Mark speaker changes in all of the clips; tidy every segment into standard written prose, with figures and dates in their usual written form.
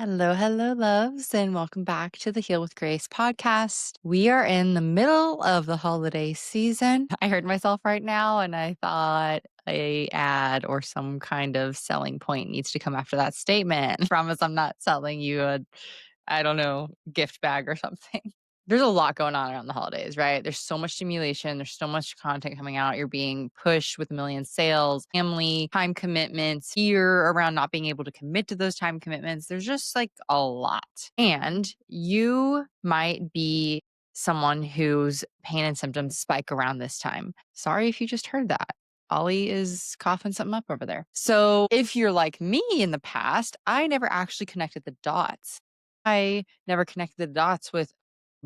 Speaker 1: Hello, hello, loves, and welcome back to the Heal with Grace podcast. We are in the middle of the holiday season. I heard myself right now, and I thought a ad or some kind of selling point needs to come after that statement. I promise I'm not selling you a, I don't know, gift bag or something. There's a lot going on around the holidays, right? There's so much stimulation. There's so much content coming out. You're being pushed with a million sales, family, time commitments, fear around not being able to commit to those time commitments. There's just like a lot. And you might be someone whose pain and symptoms spike around this time. Sorry if you just heard that. Ollie is coughing something up over there. So, if you're like me in the past, I never actually connected the dots. I never connected the dots with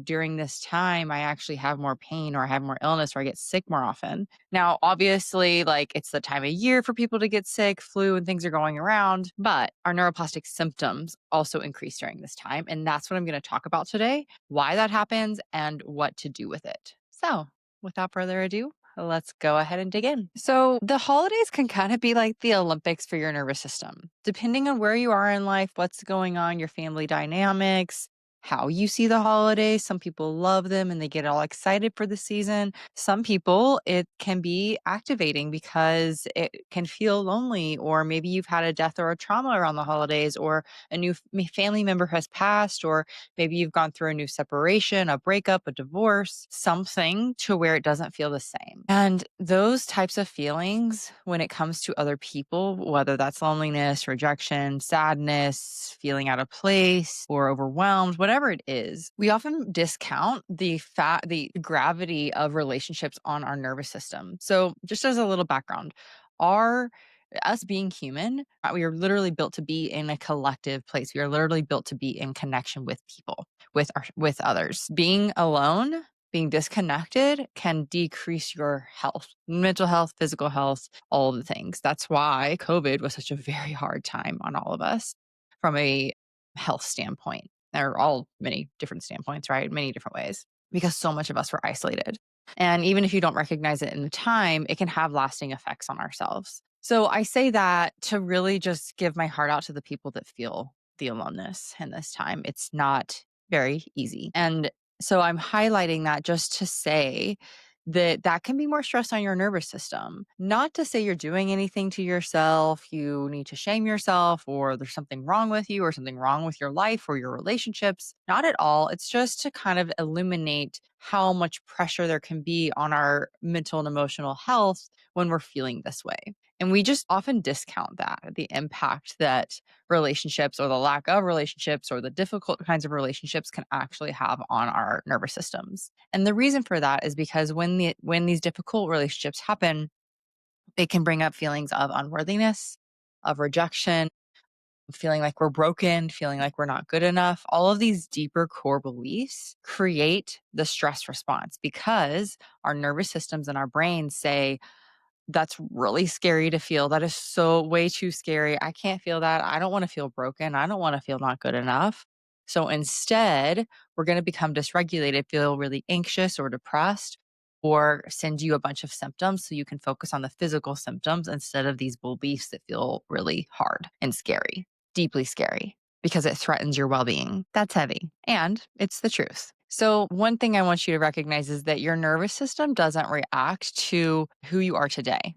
Speaker 1: during this time, I actually have more pain or I have more illness or I get sick more often. Now, obviously, like it's the time of year for people to get sick, flu and things are going around, but our neuroplastic symptoms also increase during this time. And that's what I'm going to talk about today, why that happens and what to do with it. So, without further ado, let's go ahead and dig in. So, the holidays can kind of be like the Olympics for your nervous system. Depending on where you are in life, what's going on, your family dynamics, how you see the holidays. Some people love them and they get all excited for the season. Some people, it can be activating because it can feel lonely, or maybe you've had a death or a trauma around the holidays, or a new family member has passed, or maybe you've gone through a new separation, a breakup, a divorce, something to where it doesn't feel the same. And those types of feelings, when it comes to other people, whether that's loneliness, rejection, sadness, feeling out of place, or overwhelmed, whatever it is, we often discount the gravity of relationships on our nervous system. So, just as a little background, our us being human, we are literally built to be in a collective place. We are literally built to be in connection with people, with others. Being alone, being disconnected can decrease your health, mental health, physical health, all of the things. That's why COVID was such a very hard time on all of us from a health standpoint. There are all many different standpoints, right? Many different ways, because so much of us were isolated. And even if you don't recognize it in the time, it can have lasting effects on ourselves. So I say that to really just give my heart out to the people that feel the aloneness in this time. It's not very easy. And so I'm highlighting that just to say that that can be more stress on your nervous system. Not to say you're doing anything to yourself, you need to shame yourself, or there's something wrong with you, or something wrong with your life or your relationships. Not at all. It's just to kind of illuminate how much pressure there can be on our mental and emotional health when we're feeling this way. And we just often discount that, the impact that relationships or the lack of relationships or the difficult kinds of relationships can actually have on our nervous systems. And the reason for that is because when these difficult relationships happen, it can bring up feelings of unworthiness, of rejection, feeling like we're broken, feeling like we're not good enough. All of these deeper core beliefs create the stress response because our nervous systems and our brains say, that's really scary to feel. That is so way too scary. I can't feel that. I don't want to feel broken. I don't want to feel not good enough. So instead, we're going to become dysregulated, feel really anxious or depressed, or send you a bunch of symptoms so you can focus on the physical symptoms instead of these beliefs that feel really hard and scary, deeply scary, because it threatens your well being. That's heavy. And it's the truth. So, one thing I want you to recognize is that your nervous system doesn't react to who you are today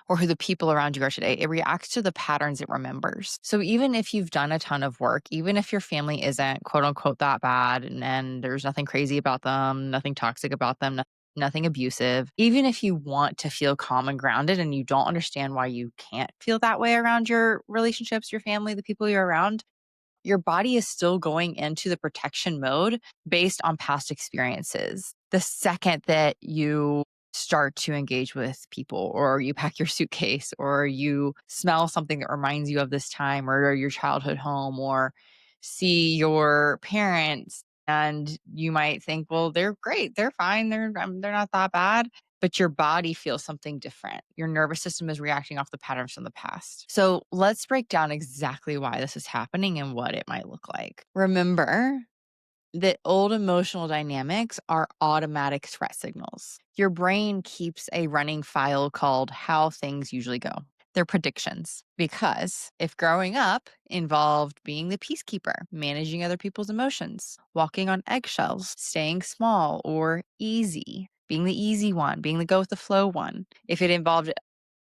Speaker 1: or who the people around you are today. It reacts to the patterns it remembers. So, even if you've done a ton of work, even if your family isn't quote unquote that bad and there's nothing crazy about them, nothing toxic about them, nothing abusive, even if you want to feel calm and grounded and you don't understand why you can't feel that way around your relationships, your family, the people you're around, your body is still going into the protection mode based on past experiences. The second that you start to engage with people, or you pack your suitcase, or you smell something that reminds you of this time or your childhood home, or see your parents, and you might think, well, they're great, they're fine, they're not that bad, but your body feels something different. Your nervous system is reacting off the patterns from the past. So let's break down exactly why this is happening and what it might look like. Remember that old emotional dynamics are automatic threat signals. Your brain keeps a running file called how things usually go. They're predictions. Because if growing up involved being the peacekeeper, managing other people's emotions, walking on eggshells, staying small or easy, being the easy one, being the go with the flow one, if it involved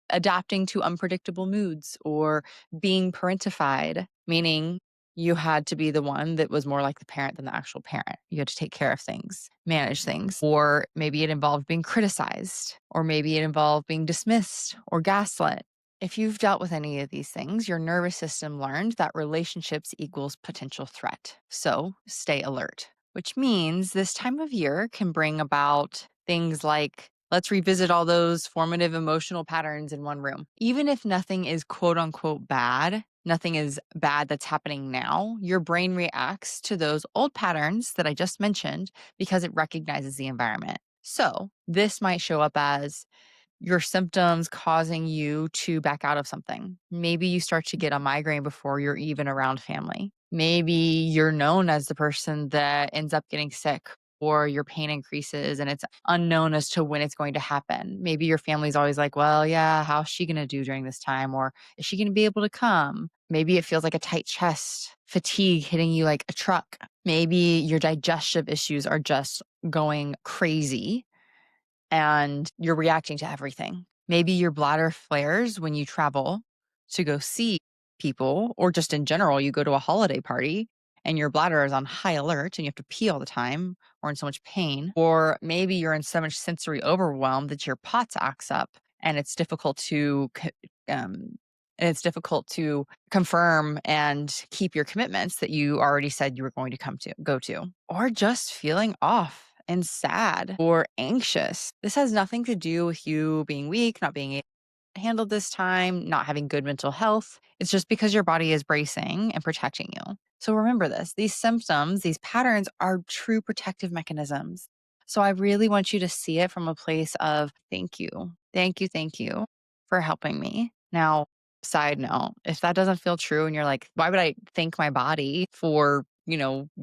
Speaker 1: adapting to unpredictable moods or being parentified, meaning you had to be the one that was more like the parent than the actual parent. You had to take care of things, manage things, or maybe it involved being criticized, or maybe it involved being dismissed or gaslit. If you've dealt with any of these things, your nervous system learned that relationships equals potential threat. So stay alert, which means this time of year can bring about things like let's revisit all those formative emotional patterns in one room. Even if nothing is quote unquote bad, nothing is bad that's happening now, your brain reacts to those old patterns that I just mentioned because it recognizes the environment. So this might show up as your symptoms causing you to back out of something. Maybe you start to get a migraine before you're even around family. Maybe you're known as the person that ends up getting sick or your pain increases and it's unknown as to when it's going to happen. Maybe your family's always like, well, yeah, how's she going to do during this time? Or is she going to be able to come? Maybe it feels like a tight chest, fatigue hitting you like a truck. Maybe your digestive issues are just going crazy and you're reacting to everything. Maybe your bladder flares when you travel to go see people, or just in general, you go to a holiday party and your bladder is on high alert and you have to pee all the time or in so much pain. Or maybe you're in so much sensory overwhelm that your POTS acts up and it's difficult to um, confirm and keep your commitments that you already said you were going to go to, or just feeling off and sad or anxious. This has nothing to do with you being weak, not being able to handle this time, not having good mental health. It's just because your body is bracing and protecting you. So remember this, these symptoms, these patterns are true protective mechanisms. So I really want you to see it from a place of thank you. Thank you for helping me. Now, side note, if that doesn't feel true and you're like, why would I thank my body for,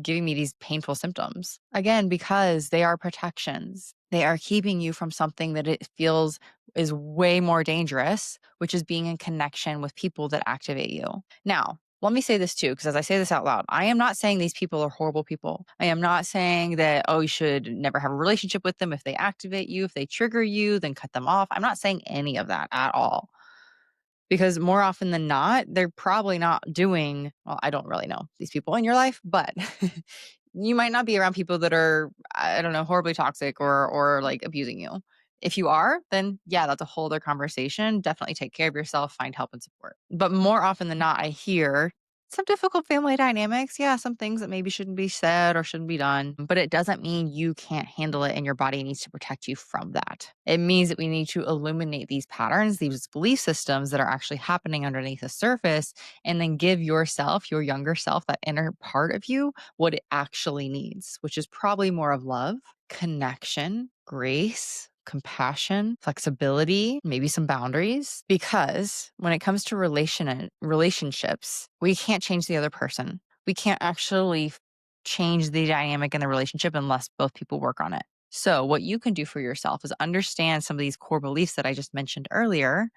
Speaker 1: giving me these painful symptoms? Again, because they are protections. They are keeping you from something that it feels is way more dangerous, which is being in connection with people that activate you. Now, let me say this too, because as I say this out loud, I am not saying these people are horrible people. I am not saying that, oh, you should never have a relationship with them. If they activate you, if they trigger you, then cut them off. I'm not saying any of that at all. Because more often than not, they're probably not doing well, I don't really know these people in your life, but you might not be around people that are, I don't know, horribly toxic or like abusing you. If you are, then yeah, that's a whole other conversation. Definitely take care of yourself, find help and support. But more often than not, I hear some difficult family dynamics. Yeah, some things that maybe shouldn't be said or shouldn't be done, but it doesn't mean you can't handle it and your body needs to protect you from that. It means that we need to illuminate these patterns, these belief systems that are actually happening underneath the surface, and then give yourself, your younger self, that inner part of you, what it actually needs, which is probably more of love, connection, grace, compassion, flexibility, maybe some boundaries. Because when it comes to relationships, we can't change the other person. We can't actually change the dynamic in the relationship unless both people work on it. So, what you can do for yourself is understand some of these core beliefs that I just mentioned earlier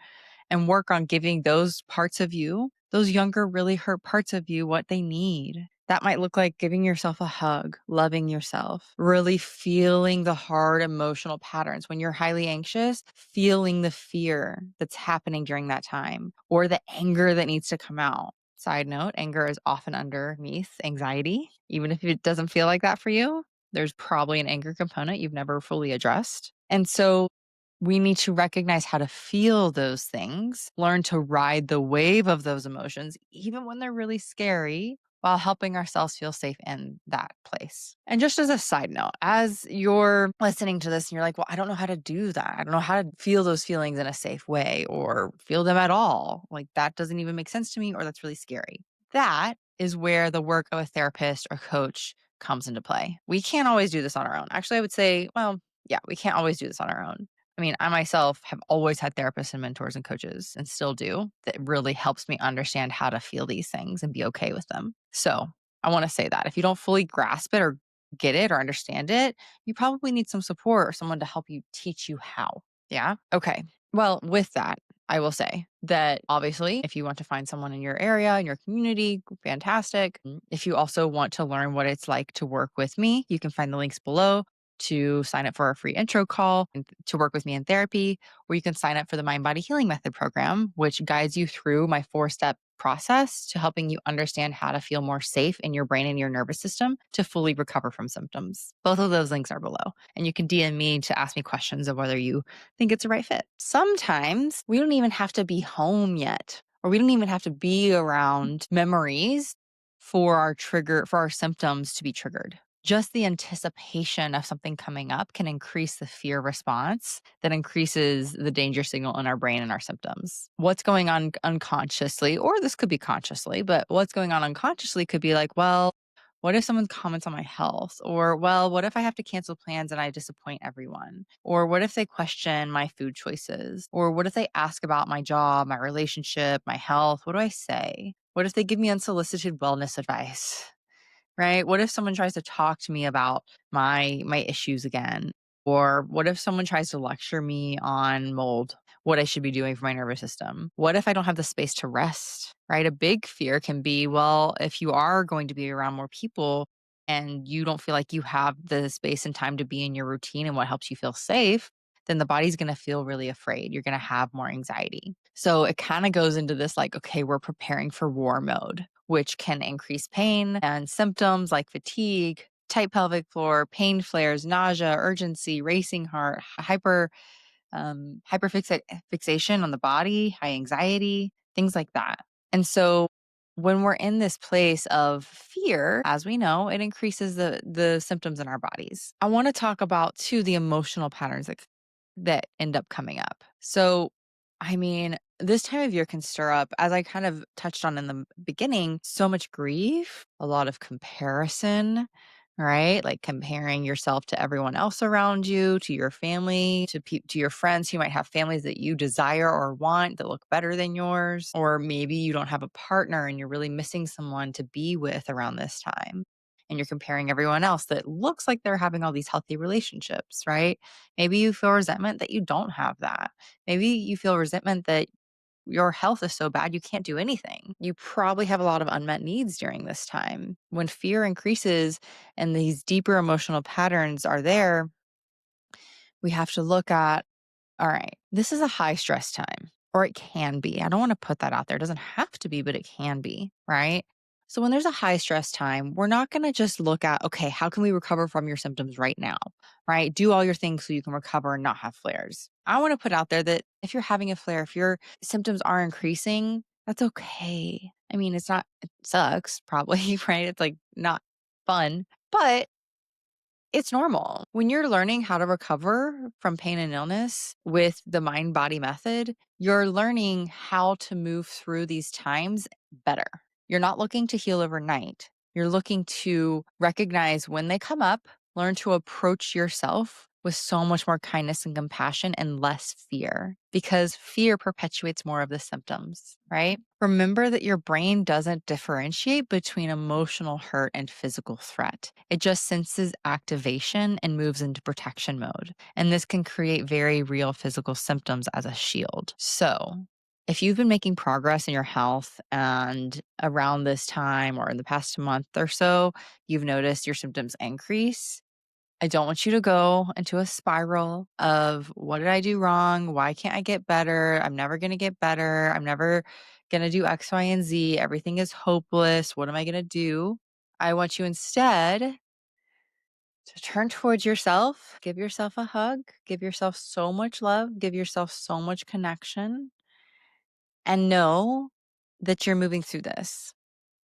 Speaker 1: and work on giving those parts of you, those younger, really hurt parts of you, what they need. That might look like giving yourself a hug, loving yourself, really feeling the hard emotional patterns. When you're highly anxious, feeling the fear that's happening during that time or the anger that needs to come out. Side note, anger is often underneath anxiety. Even if it doesn't feel like that for you, there's probably an anger component you've never fully addressed. And so we need to recognize how to feel those things, learn to ride the wave of those emotions, even when they're really scary, while helping ourselves feel safe in that place. And just as a side note, as you're listening to this and you're like, well, I don't know how to do that. I don't know how to feel those feelings in a safe way or feel them at all. Like that doesn't even make sense to me, or that's really scary. That is where the work of a therapist or coach comes into play. We can't always do this on our own. Actually, I would say, well, yeah, we can't always do this on our own. I mean, I myself have always had therapists and mentors and coaches and still do that really helps me understand how to feel these things and be okay with them. So I want to say that if you don't fully grasp it or get it or understand it, you probably need some support or someone to help you teach you how. Yeah. Okay. Well, with that, I will say that obviously, if you want to find someone in your area, in your community, fantastic. If you also want to learn what it's like to work with me, you can find the links below to sign up for a free intro call and to work with me in therapy, or you can sign up for the Mind Body Healing Method program, which guides you through my 4-step process to helping you understand how to feel more safe in your brain and your nervous system to fully recover from symptoms. Both of those links are below. And you can DM me to ask me questions of whether you think it's the right fit. Sometimes we don't even have to be home yet, or we don't even have to be around memories for our symptoms to be triggered. Just the anticipation of something coming up can increase the fear response that increases the danger signal in our brain and our symptoms. What's going on unconsciously, or this could be consciously, but what's going on unconsciously could be like, well, what if someone comments on my health? Or, well, what if I have to cancel plans and I disappoint everyone? Or what if they question my food choices? Or what if they ask about my job, my relationship, my health? What do I say? What if they give me unsolicited wellness advice? Right? What if someone tries to talk to me about my issues again? Or what if someone tries to lecture me on mold, what I should be doing for my nervous system? What if I don't have the space to rest? Right? A big fear can be, well, if you are going to be around more people and you don't feel like you have the space and time to be in your routine and what helps you feel safe, then the body's going to feel really afraid. You're going to have more anxiety. So it kind of goes into this like, okay, we're preparing for war mode, which can increase pain and symptoms like fatigue, tight pelvic floor, pain flares, nausea, urgency, racing heart, fixation on the body, high anxiety, things like that. And so when we're in this place of fear, as we know, it increases the symptoms in our bodies. I want to talk about too the emotional patterns that end up coming up. So, I mean, this time of year can stir up, as I kind of touched on in the beginning, so much grief, a lot of comparison, right? Like comparing yourself to everyone else around you, to your family, to your friends who might have families that you desire or want that look better than yours. Or maybe you don't have a partner and you're really missing someone to be with around this time. And you're comparing everyone else that looks like they're having all these healthy relationships, right? Maybe you feel resentment that you don't have that. Maybe you feel resentment that your health is so bad you can't do anything. You probably have a lot of unmet needs during this time. When fear increases and these deeper emotional patterns are there, we have to look at, all right, this is a high stress time, or it can be. I don't want to put that out there. It doesn't have to be, but it can be, right? So when there's a high stress time, we're not going to just look at, okay, how can we recover from your symptoms right now, right? Do all your things so you can recover and not have flares. I want to put out there that if you're having a flare, if your symptoms are increasing, that's okay. I mean, it sucks probably, right? It's like not fun, but it's normal. When you're learning how to recover from pain and illness with the mind body method, you're learning how to move through these times better. You're not looking to heal overnight. You're looking to recognize when they come up, learn to approach yourself with so much more kindness and compassion and less fear, because fear perpetuates more of the symptoms, right? Remember that your brain doesn't differentiate between emotional hurt and physical threat. It just senses activation and moves into protection mode. And this can create very real physical symptoms as a shield. So, if you've been making progress in your health and around this time or in the past month or so, you've noticed your symptoms increase, I don't want you to go into a spiral of what did I do wrong? Why can't I get better? I'm never going to get better. I'm never going to do X, Y, and Z. Everything is hopeless. What am I going to do? I want you instead to turn towards yourself, give yourself a hug, give yourself so much love, give yourself so much connection, and know that you're moving through this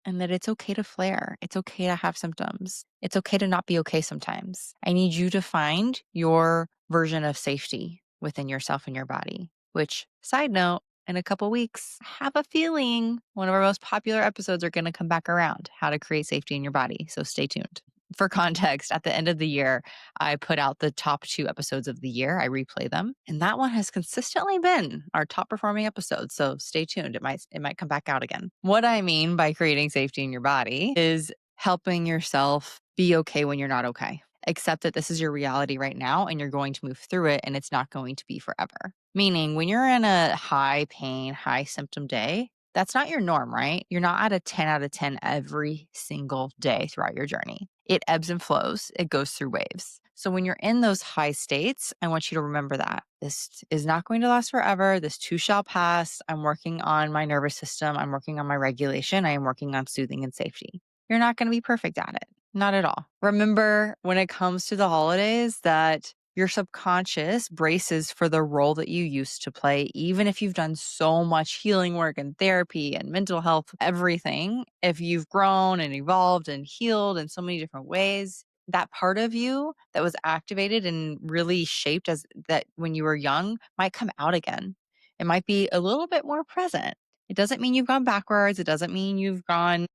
Speaker 1: and that it's okay to flare. It's okay to have symptoms. It's okay to not be okay sometimes. I need you to find your version of safety within yourself and your body, which, side note, in a couple weeks, I have a feeling one of our most popular episodes are going to come back around, how to create safety in your body. So stay tuned. For context, at the end of the year, I put out the top 2 episodes of the year. I replay them, and that one has consistently been our top performing episode. So stay tuned. It might come back out again. What I mean by creating safety in your body is helping yourself be okay when you're not okay. Accept that this is your reality right now and you're going to move through it and it's not going to be forever. Meaning, when you're in a high pain, high symptom day, that's not your norm, right? You're not at a 10 out of 10 every single day throughout your journey. It ebbs and flows, it goes through waves. So when you're in those high states, I want you to remember that this is not going to last forever. This too shall pass. I'm working on my nervous system. I'm working on my regulation. I am working on soothing and safety. You're not going to be perfect at it. Not at all. Remember, when it comes to the holidays, that your subconscious braces for the role that you used to play, even if you've done so much healing work and therapy and mental health, everything. If you've grown and evolved and healed in so many different ways, that part of you that was activated and really shaped as that when you were young might come out again. It might be a little bit more present. It doesn't mean you've gone backwards. It doesn't mean you've gone,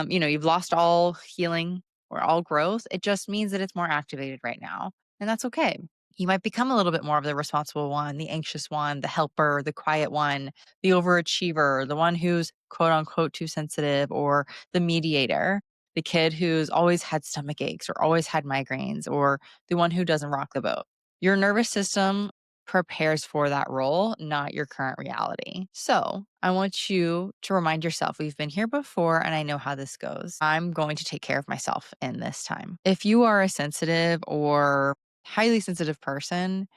Speaker 1: you've lost all healing or all growth. It just means that it's more activated right now. And that's okay. You might become a little bit more of the responsible one, the anxious one, the helper, the quiet one, the overachiever, the one who's quote unquote too sensitive, or the mediator, the kid who's always had stomach aches or always had migraines, or the one who doesn't rock the boat. Your nervous system prepares for that role, not your current reality. So I want you to remind yourself, we've been here before and I know how this goes. I'm going to take care of myself in this time. If you are a sensitive or highly sensitive person,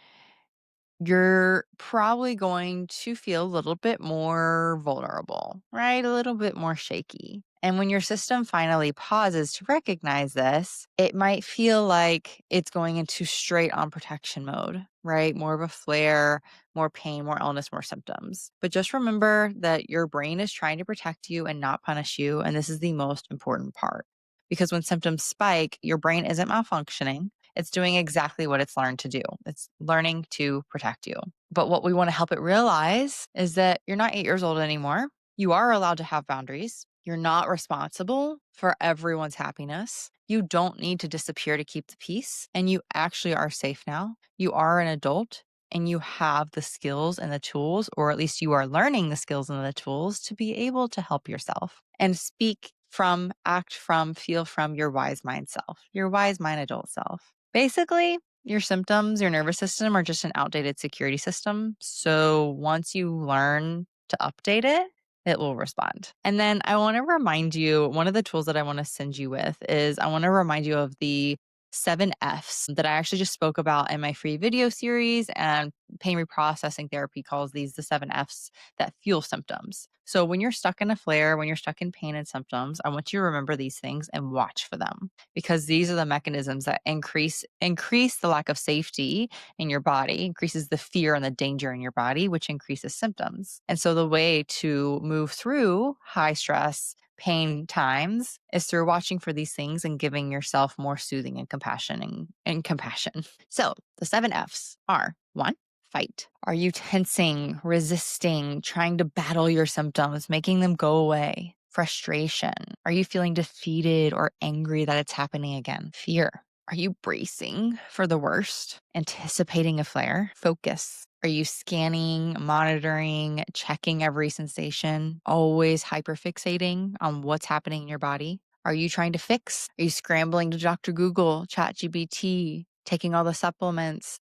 Speaker 1: you're probably going to feel a little bit more vulnerable, right? A little bit more shaky. And when your system finally pauses to recognize this, it might feel like it's going into straight on protection mode, right? More of a flare, more pain, more illness, more symptoms. But just remember that your brain is trying to protect you and not punish you. And this is the most important part. Because when symptoms spike, your brain isn't malfunctioning. It's doing exactly what it's learned to do. It's learning to protect you. But what we want to help it realize is that you're not 8 years old anymore. You are allowed to have boundaries. You're not responsible for everyone's happiness. You don't need to disappear to keep the peace. And you actually are safe now. You are an adult and you have the skills and the tools, or at least you are learning the skills and the tools to be able to help yourself and speak from, act from, feel from your wise mind self, your wise mind adult self. Basically, your symptoms, your nervous system are just an outdated security system. So once you learn to update it, it will respond. And then I want to remind you, one of the tools that I want to send you with is I want to remind you of the 7 F's that I actually just spoke about in my free video series, and pain reprocessing therapy calls these the 7 F's that fuel symptoms. So when you're stuck in a flare, when you're stuck in pain and symptoms, I want you to remember these things and watch for them, because these are the mechanisms that increase the lack of safety in your body, increases the fear and the danger in your body, which increases symptoms. And so the way to move through high stress, pain times is through watching for these things and giving yourself more soothing and compassion. So the 7 F's are: 1, fight. Are you tensing, resisting, trying to battle your symptoms, making them go away? Frustration. Are you feeling defeated or angry that it's happening again? Fear. Are you bracing for the worst, anticipating a flare? Focus. Are you scanning, monitoring, checking every sensation, always hyperfixating on what's happening in your body? Are you trying to fix? Are you scrambling to Dr. Google, ChatGPT, taking all the supplements,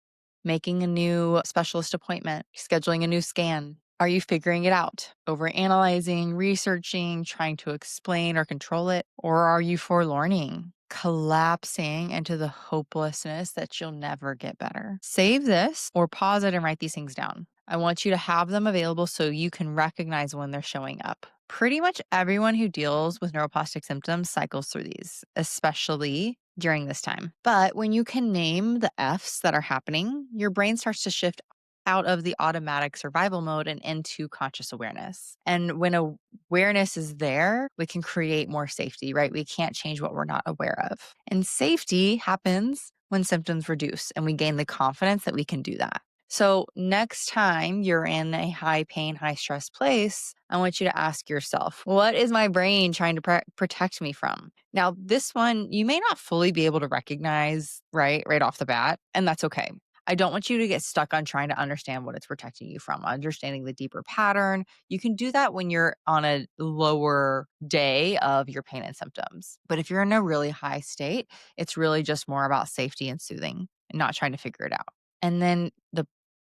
Speaker 1: making a new specialist appointment, scheduling a new scan? Are you figuring it out, overanalyzing, researching, trying to explain or control it? Or are you forlorning, collapsing into the hopelessness that you'll never get better? Save this or pause it and write these things down. I want you to have them available so you can recognize when they're showing up. Pretty much everyone who deals with neuroplastic symptoms cycles through these, especially during this time. But when you can name the F's that are happening, your brain starts to shift out of the automatic survival mode and into conscious awareness. And when awareness is there, we can create more safety, right? We can't change what we're not aware of. And safety happens when symptoms reduce and we gain the confidence that we can do that. So next time you're in a high pain, high stress place, I want you to ask yourself, what is my brain trying to protect me from? Now, this one, you may not fully be able to recognize right off the bat, and that's okay. I don't want you to get stuck on trying to understand what it's protecting you from, understanding the deeper pattern. You can do that when you're on a lower day of your pain and symptoms. But if you're in a really high state, it's really just more about safety and soothing and not trying to figure it out. And then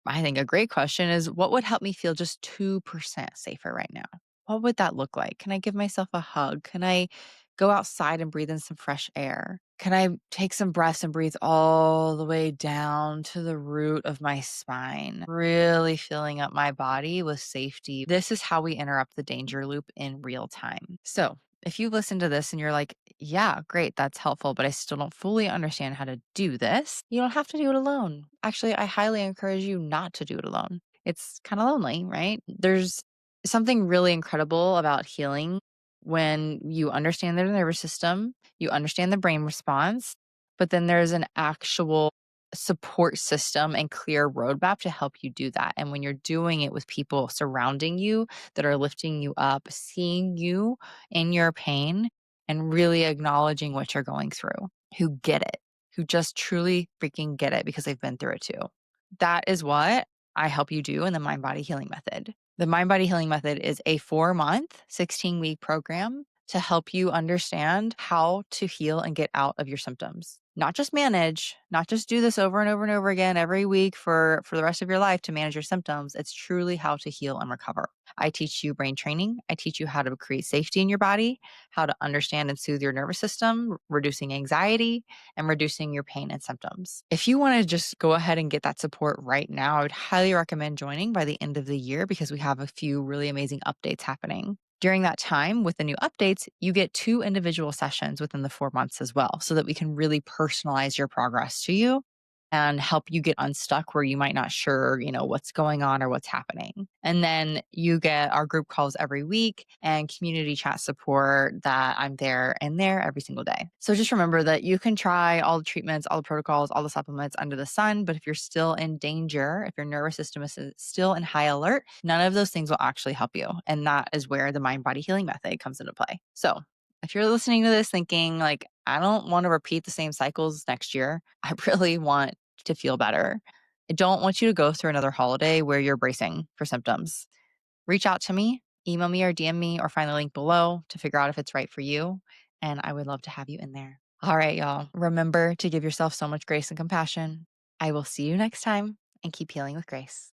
Speaker 1: I think a great question is, what would help me feel just 2% safer right now? What would that look like? Can I give myself a hug? Can I go outside and breathe in some fresh air? Can I take some breaths and breathe all the way down to the root of my spine, really filling up my body with safety? This is how we interrupt the danger loop in real time. So, if you listen to this and you're like, yeah, great, that's helpful, but I still don't fully understand how to do this, you don't have to do it alone. Actually, I highly encourage you not to do it alone. It's kind of lonely, right? There's something really incredible about healing when you understand the nervous system, you understand the brain response, but then there's an actual support system and clear roadmap to help you do that. And when you're doing it with people surrounding you that are lifting you up, seeing you in your pain, and really acknowledging what you're going through, who get it, who just truly freaking get it because they've been through it too. That is what I help you do in the Mind Body Healing Method. The Mind Body Healing Method is a 4-month, 16-week program to help you understand how to heal and get out of your symptoms. Not just manage, not just do this over and over and over again every week for the rest of your life to manage your symptoms. It's truly how to heal and recover. I teach you brain training. I teach you how to create safety in your body, how to understand and soothe your nervous system, reducing anxiety, and reducing your pain and symptoms. If you want to just go ahead and get that support right now, I would highly recommend joining by the end of the year because we have a few really amazing updates happening. During that time, with the new updates, you get 2 individual sessions within the 4 months as well, so that we can really personalize your progress to you and help you get unstuck where you might not sure, what's going on or what's happening. And then you get our group calls every week and community chat support that I'm there and there every single day. So just remember that you can try all the treatments, all the protocols, all the supplements under the sun, but if you're still in danger, if your nervous system is still in high alert, none of those things will actually help you. And that is where the Mind Body Healing Method comes into play. So if you're listening to this thinking like, I don't want to repeat the same cycles next year, I really want to feel better. I don't want you to go through another holiday where you're bracing for symptoms. Reach out to me, email me or DM me, or find the link below to figure out if it's right for you. And I would love to have you in there. All right, y'all. Remember to give yourself so much grace and compassion. I will see you next time and keep healing with grace.